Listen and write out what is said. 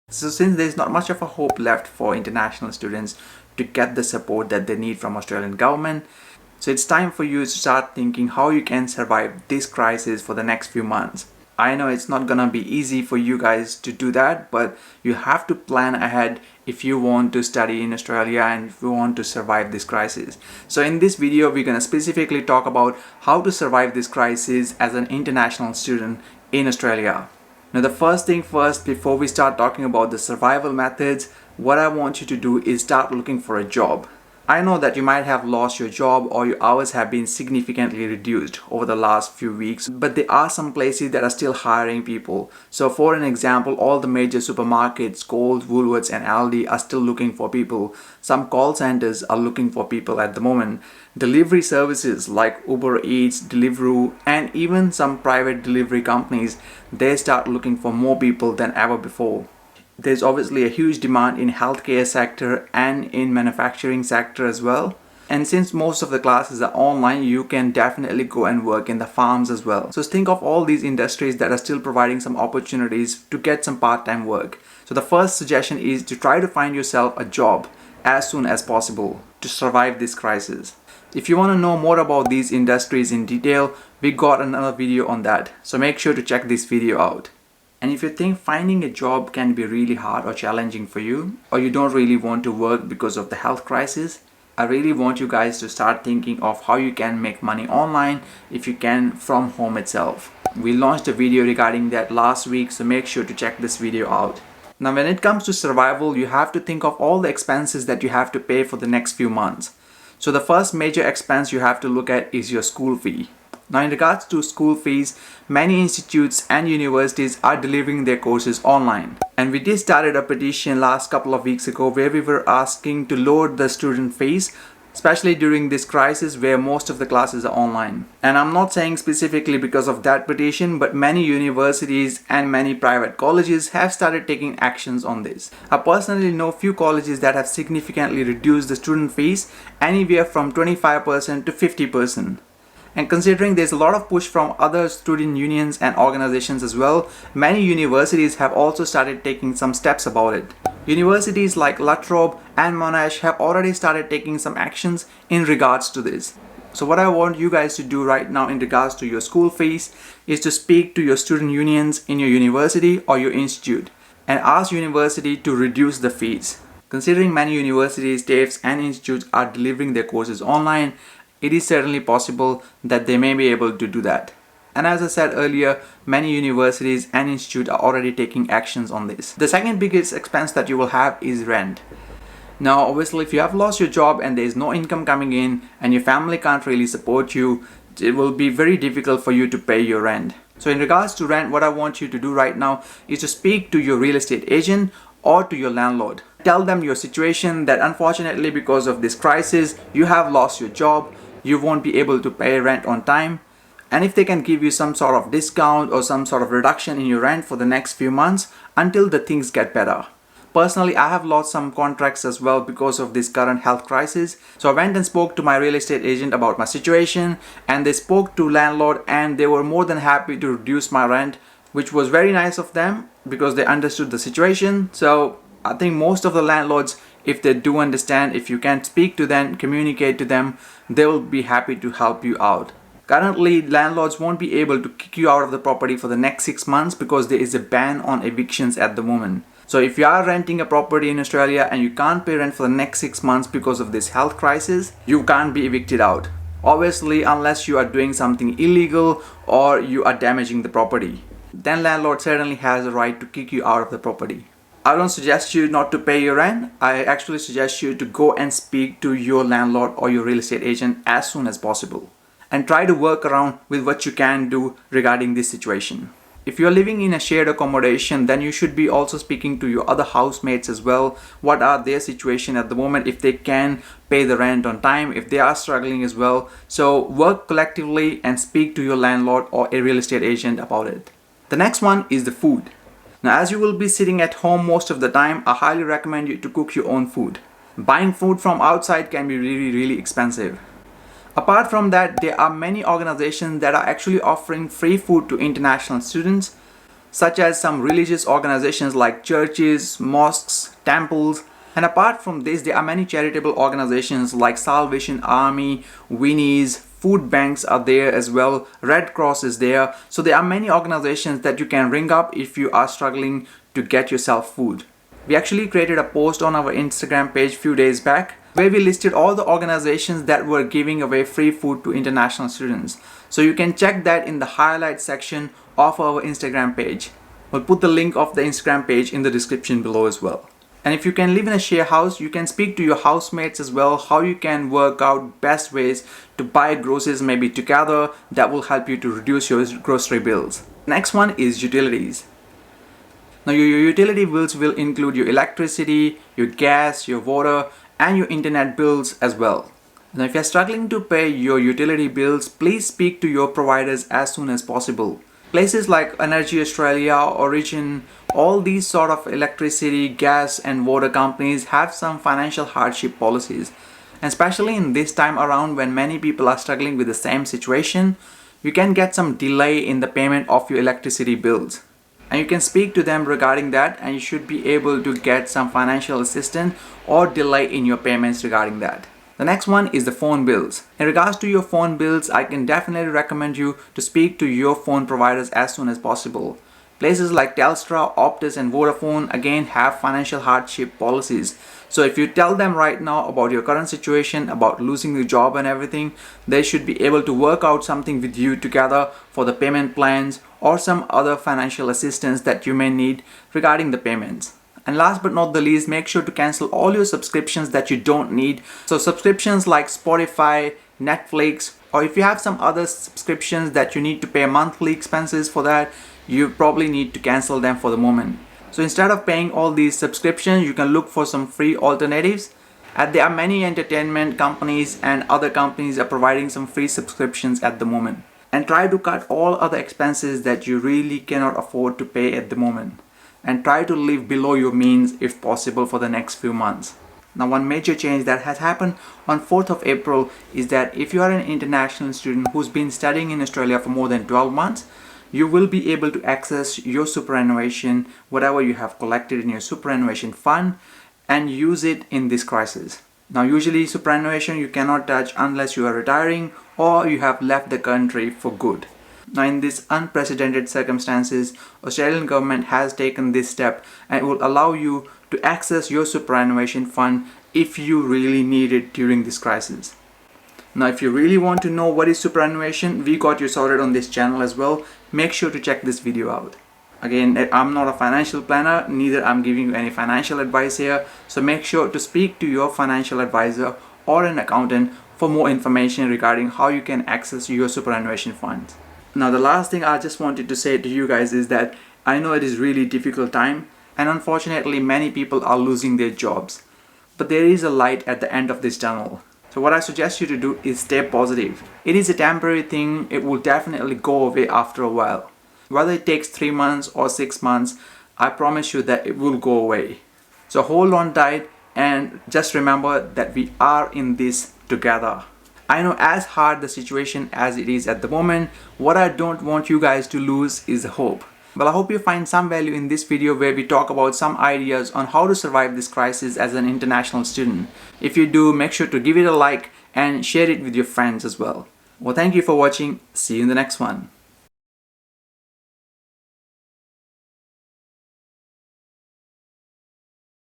So since there's not much of a hope left for international students to get the support that they need from Australian government, so it's time for you to start thinking how you can survive this crisis for the next few months. I know it's not gonna be easy for you guys to do that, but you have to plan ahead if you want to study in Australia and if you want to survive this crisis. So in this video, we're gonna specifically talk about how to survive this crisis as an international student in Australia. Now, the first thing first, before we start talking about the survival methods, what I want you to do is start looking for a job. I know that you might have lost your job or your hours have been significantly reduced over the last few weeks, but there are some places that are still hiring people. So for an example, all the major supermarkets, Coles, Woolworths and Aldi are still looking for people. Some call centers are looking for people at the moment. Delivery services like Uber Eats, Deliveroo and even some private delivery companies, they start looking for more people than ever before. There's obviously a huge demand in healthcare sector and in manufacturing sector as well. And since most of the classes are online, you can definitely go and work in the farms as well. So think of all these industries that are still providing some opportunities to get some part-time work. So the first suggestion is to try to find yourself a job as soon as possible to survive this crisis. If you want to know more about these industries in detail, we got another video on that. So make sure to check this video out. And if you think finding a job can be really hard or challenging for you, or you don't really want to work because of the health crisis, I really want you guys to start thinking of how you can make money online if you can from home itself. We launched a video regarding that last week, so make sure to check this video out. Now, when it comes to survival, you have to think of all the expenses that you have to pay for the next few months. So the first major expense you have to look at is your school fee. Now, in regards to school fees, many institutes and universities are delivering their courses online. And we did started a petition last couple of weeks ago where we were asking to lower the student fees, especially during this crisis where most of the classes are online. And I'm not saying specifically because of that petition, but many universities and many private colleges have started taking actions on this. I personally know few colleges that have significantly reduced the student fees anywhere from 25% to 50%. And considering there's a lot of push from other student unions and organizations as well, many universities have also started taking some steps about it. Universities like La Trobe and Monash have already started taking some actions in regards to this. So what I want you guys to do right now in regards to your school fees is to speak to your student unions in your university or your institute and ask university to reduce the fees. Considering many universities, TAFEs and institutes are delivering their courses online, it is certainly possible that they may be able to do that. And as I said earlier, many universities and institutes are already taking actions on this. The second biggest expense that you will have is rent. Now, obviously, if you have lost your job and there is no income coming in and your family can't really support you, it will be very difficult for you to pay your rent. So in regards to rent, what I want you to do right now is to speak to your real estate agent or to your landlord. Tell them your situation, that unfortunately because of this crisis, you have lost your job, you won't be able to pay rent on time, and if they can give you some sort of discount or some sort of reduction in your rent for the next few months until the things get better. Personally, I have lost some contracts as well because of this current health crisis. So I went and spoke to my real estate agent about my situation, and they spoke to landlord and they were more than happy to reduce my rent, which was very nice of them because they understood the situation. So I think most of the landlords, if they do understand, if you can speak to them, communicate to them, they will be happy to help you out. Currently, landlords won't be able to kick you out of the property for the next 6 months because there is a ban on evictions at the moment. So if you are renting a property in Australia and you can't pay rent for the next 6 months because of this health crisis, you can't be evicted out. Obviously, unless you are doing something illegal or you are damaging the property, then landlord certainly has a right to kick you out of the property. I don't suggest you not to pay your rent. I actually suggest you to go and speak to your landlord or your real estate agent as soon as possible and try to work around with what you can do regarding this situation. If you're living in a shared accommodation, then you should be also speaking to your other housemates as well. What are their situation at the moment, if they can pay the rent on time, if they are struggling as well. So work collectively and speak to your landlord or a real estate agent about it. The next one is the food. Now, as you will be sitting at home most of the time, I highly recommend you to cook your own food. Buying food from outside can be really expensive. Apart from that, there are many organizations that are actually offering free food to international students. such as some religious organizations like churches, mosques, temples. And apart from this, there are many charitable organizations like Salvation Army, Winnie's, food banks are there as well, Red Cross is there. So there are many organizations that you can ring up if you are struggling to get yourself food. We actually created a post on our Instagram page few days back where we listed all the organizations that were giving away free food to international students. So you can check that in the highlight section of our Instagram page. We'll put the link of the Instagram page in the description below as well. And if you can live in a share house, you can speak to your housemates as well, how you can work out best ways to buy groceries maybe together that will help you to reduce your grocery bills. Next one is utilities. Now your utility bills will include your electricity, your gas, your water, and your internet bills as well. Now if you're struggling to pay your utility bills, please speak to your providers as soon as possible. Places like Energy Australia, Origin, all these sort of electricity, gas and water companies have some financial hardship policies. And especially in this time around when many people are struggling with the same situation, you can get some delay in the payment of your electricity bills. And you can speak to them regarding that, and you should be able to get some financial assistance or delay in your payments regarding that. The next one is the phone bills. In regards to your phone bills, I can definitely recommend you to speak to your phone providers as soon as possible. Places like Telstra, Optus and Vodafone again have financial hardship policies. So if you tell them right now about your current situation, about losing your job and everything, they should be able to work out something with you together for the payment plans or some other financial assistance that you may need regarding the payments. And last but not the least, make sure to cancel all your subscriptions that you don't need. So subscriptions like Spotify, Netflix, or if you have some other subscriptions that you need to pay monthly expenses for that, you probably need to cancel them for the moment. So instead of paying all these subscriptions, you can look for some free alternatives. And there are many entertainment companies and other companies are providing some free subscriptions at the moment. And try to cut all other expenses that you really cannot afford to pay at the moment. And try to live below your means if possible for the next few months. Now one major change that has happened on 4th of April is that if you are an international student who's been studying in Australia for more than 12 months, you will be able to access your superannuation, whatever you have collected in your superannuation fund, and use it in this crisis. Now usually superannuation you cannot touch unless you are retiring or you have left the country for good. Now in these unprecedented circumstances, Australian government has taken this step and it will allow you to access your superannuation fund if you really need it during this crisis. Now if you really want to know what is superannuation, we got you sorted on this channel as well. Make sure to check this video out. Again, I'm not a financial planner, neither I'm giving you any financial advice here. So make sure to speak to your financial advisor or an accountant for more information regarding how you can access your superannuation funds. Now the last thing I just wanted to say to you guys is that I know it is really difficult time and unfortunately many people are losing their jobs. But there is a light at the end of this tunnel. So what I suggest you to do is stay positive. It is a temporary thing, it will definitely go away after a while. Whether it takes 3 months or 6 months, I promise you that it will go away. So hold on tight and just remember that we are in this together. I know as hard the situation as it is at the moment, what I don't want you guys to lose is hope. Well, I hope you find some value in this video where we talk about some ideas on how to survive this crisis as an international student. If you do, make sure to give it a like and share it with your friends as well. Well, thank you for watching. See you in the next one.